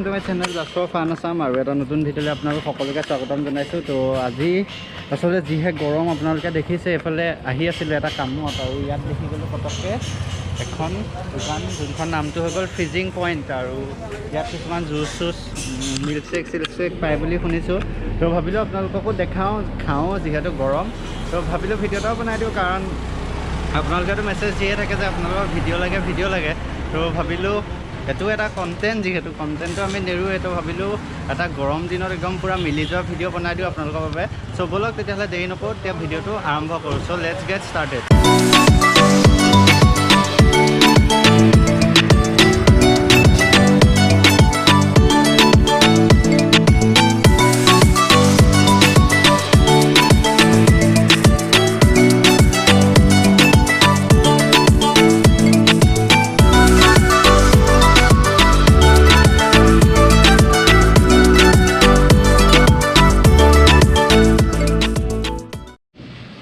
To my channel জাষ্টৰ ফান আছাম আৰু এটা নতুন ভিডিঅ'লৈ আপোনালোক সকলোকে স্বাগতম জনাইছোঁ। তো আজি আচলতে যিহে গৰম আপোনালোকে দেখিছে, এইফালে আহি আছিলোঁ এটা কামত আৰু ইয়াত দেখি গ'লোঁ পটককৈ এখন দোকান, যোনখন নামটো হৈ গ'ল ফ্ৰিজিং পইণ্ট। আৰু ইয়াত কিছুমান জুচ চুচ মিল্কশ্বেক চিল্কশ্বেক পায় বুলি শুনিছোঁ। তো ভাবিলোঁ আপোনালোককো দেখাওঁ, খাওঁ, যিহেতু গৰম। তো ভাবিলোঁ ভিডিঅ' এটাও বনাই দিওঁ, কাৰণ আপোনালোকেতো মেছেজ দিয়ে থাকে যে আপোনালোকৰ ভিডিঅ' লাগে। তো ভাবিলোঁ এইটো এটা কণ্টেণ্ট, যিহেতু কণ্টেণ্টটো আমি নেৰোঁ, তো ভাবিলোঁ এটা গৰম দিনত একদম পূৰা মিলি যোৱা ভিডিঅ' বনাই দিওঁ আপোনালোকৰ বাবে। চ' ব'লক তেতিয়াহ'লে দেৰি নকৰোঁ, তেতিয়া ভিডিঅ'টো আৰম্ভ কৰোঁ। চ' লেটছ গেট ষ্টাৰ্টেড।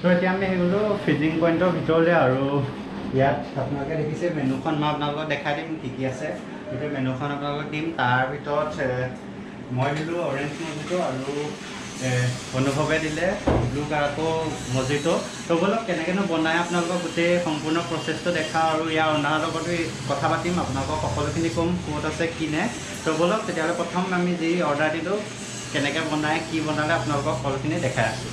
তো এতিয়া আমি আহি গ'লোঁ ফ্ৰিজিং পইণ্টৰ ভিতৰলৈ। আৰু ইয়াত আপোনালোকে দেখিছে মেনুখন মই আপোনালোকক দেখাই দিম কি কি আছে। গোটেই মেনুখন আপোনালোকক দিম। তাৰ ভিতৰত মই দিলোঁ অৰেঞ্জ মজিটো আৰু অনুভৱে দিলে ব্লু কাৰাকো মজিটো। তো ব'লক কেনেকৈনো বনাই আপোনালোকক গোটেই সম্পূৰ্ণ প্ৰচেছটো দেখাওঁ আৰু ইয়াৰ অনাৰ লগতো কথা পাতিম, আপোনালোকক সকলোখিনি ক'ম ক'ত আছে কি নাই। তো ব'লক তেতিয়াহ'লে প্ৰথম আমি যি অৰ্ডাৰ দিলোঁ কেনেকৈ বনাই কি বনালে আপোনালোকক সকলোখিনি দেখাই আছোঁ।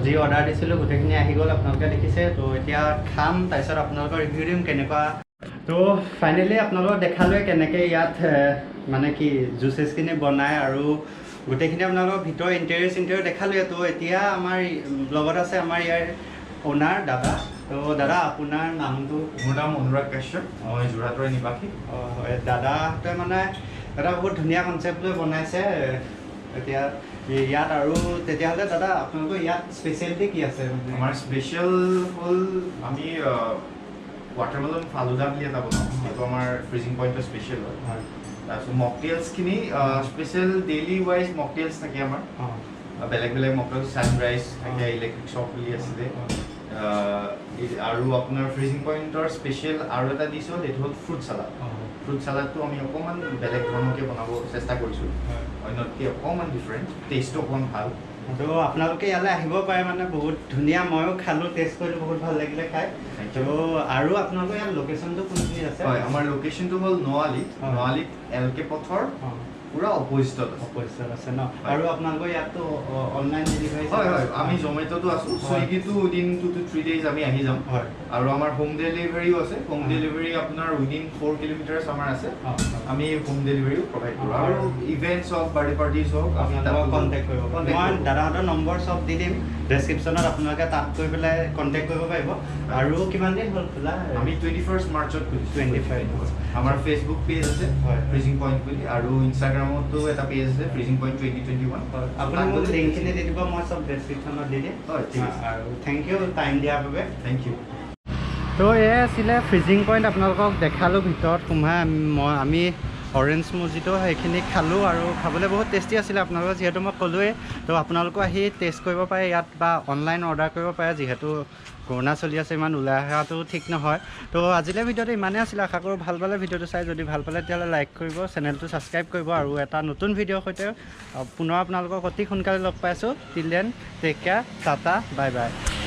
যি অৰ্ডাৰ দিছিলোঁ গোটেইখিনি আহি গ'ল, আপোনালোকে দেখিছে। তো এতিয়া খাম, তাৰপিছত আপোনালোকৰ ৰিভিউ দিম কেনেকুৱা। তো ফাইনেলি আপোনালোকক দেখালোৱে কেনেকৈ ইয়াত মানে কি জুচেছখিনি বনায় আৰু গোটেইখিনি আপোনালোকৰ ভিতৰৰ ইণ্টেৰিয়ৰ দেখালোৱে। তো এতিয়া আমাৰ লগত আছে আমাৰ ইয়াৰ অ'নাৰ দাদা। তো দাদা আপোনাৰ নামটো? মোৰ নাম অনুৰাগ কাশ্যপ, মই যোৰহাটৰ নিবাসী। হয়, দাদাহঁতে মানে এটা বহুত ধুনীয়া কনচেপ্ট লৈ বনাইছে এতিয়া ইয়াত। আৰু তেতিয়াহ'লে দাদা আপোনালোকৰ ইয়াত স্পেচিয়েলিটি কি আছে? আমাৰ স্পেচিয়েল হ'ল আমি ৱাটাৰমেলন ফালুদা বুলি এটা বনাওঁ, সেইটো আমাৰ ফ্ৰিজিং পইণ্টৰ স্পেচিয়েল হয়। তাৰপিছত মকটেইলছখিনি স্পেচিয়েল ডেইলি ৱাইজ মকটেইলছ থাকে আমাৰ, বেলেগ বেলেগ মকটেইলছ, ছানৰাইজ থাকে, ইলেক্ট্ৰিক শ্বক বুলি আছিলে। আৰু আপোনাৰ ফ্ৰিজিং পইণ্টৰ স্পেচিয়েল আৰু এটা দিছোঁ, সেইটো হ'ল ফ্ৰুট চালাড। ফ্ৰুট চালাডটো আমি অকণমান বেলেগ ধৰণৰকৈ বনাব চেষ্টা কৰিছোঁ, অন্যতকৈ অকণমান ডিফাৰেণ্ট, টেষ্টটো অকণমান ভাল। তো আপোনালোকে ইয়ালৈ আহিব পাৰে, মানে বহুত ধুনীয়া। ময়ো খালোঁ, টেষ্ট কৰিলোঁ, বহুত ভাল লাগিলে খাই। তো আৰু আপোনালোকৰ ইয়াৰ লোকেশ্যনটো কোনখিনি আছে? হয়, আমাৰ লোকেশ্যনটো হ'ল নআলিত, নআলিত LK পথৰ পুৰা অপজিটত আছে অপজিটত আছে ন আৰু আপোনালোকৰ ইয়াততো অনলাইন ডেলিভাৰী হয় হয় আমি জমেট'তো আছোঁ ছুইগিটো উইদিন 2 to 3 days আমি আহি যাম হয় আৰু আমাৰ হোম ডেলিভাৰীও আছে হোম ডেলিভাৰী আপোনাৰ উইদিন 4 কিলোমিটাৰ্ছ আমাৰ আছে আমি হোম ডেলিভাৰীও প্ৰভাইড কৰোঁ আৰু ইভেণ্টছ হওক বাৰ্থডে পাৰ্টিজ হওক আপোনালোকক কণ্টেক্ট কৰিব পাৰিব মই দাদাহঁতৰ নম্বৰ চব দি দিম ডেছক্ৰিপশ্যনত আপোনালোকে তাত গৈ পেলাই কণ্টেক্ট কৰিব পাৰিব আৰু কিমান দিন হ'ল খোলা আমি 21 মাৰ্চত খুলিছোঁ 25 আমাৰ ফেচবুক পেজ আছে হয় ফ্ৰিজিং পইণ্ট বুলি আৰু ইনষ্টাগ্ৰামতো এটা পেজ আছে ফ্ৰিজিং পইণ্ট 2021 আপুনি মোক লিংকখিনি দি দিব মই চব ডেছক্ৰিপশ্যনত দি দিম হয় ঠিক আছে আৰু থেংক ইউ টাইম দিয়াৰ বাবে থেংক ইউ তো এয়া আছিলে ফ্ৰিজিং পইণ্ট আপোনালোকক দেখালোঁ ভিতৰত সোমাই আমি অৰেঞ্জ মজিটো সেইখিনি খালোঁ আৰু খাবলৈ বহুত টেষ্টি আছিলে আপোনালোকক যিহেতু মই ক'লোৱেই তো আপোনালোকো আহি টেষ্ট কৰিব পাৰে ইয়াত বা অনলাইন অৰ্ডাৰ কৰিব পাৰে যিহেতু কৰোণা চলি আছে ইমান ওলাই অহাটো ঠিক নহয় তো আজিলৈ ভিডিঅ'টো ইমানেই আছিলে আশা কৰোঁ ভাল পালে ভিডিঅ'টো চাই যদি ভাল পালে তেতিয়াহ'লে লাইক কৰিব চেনেলটো ছাবস্ক্ৰাইব কৰিব আৰু এটা নতুন ভিডিঅ'ৰ সৈতে পুনৰ আপোনালোকক অতি সোনকালে লগ পাইছোঁ till then take care tata bye বাই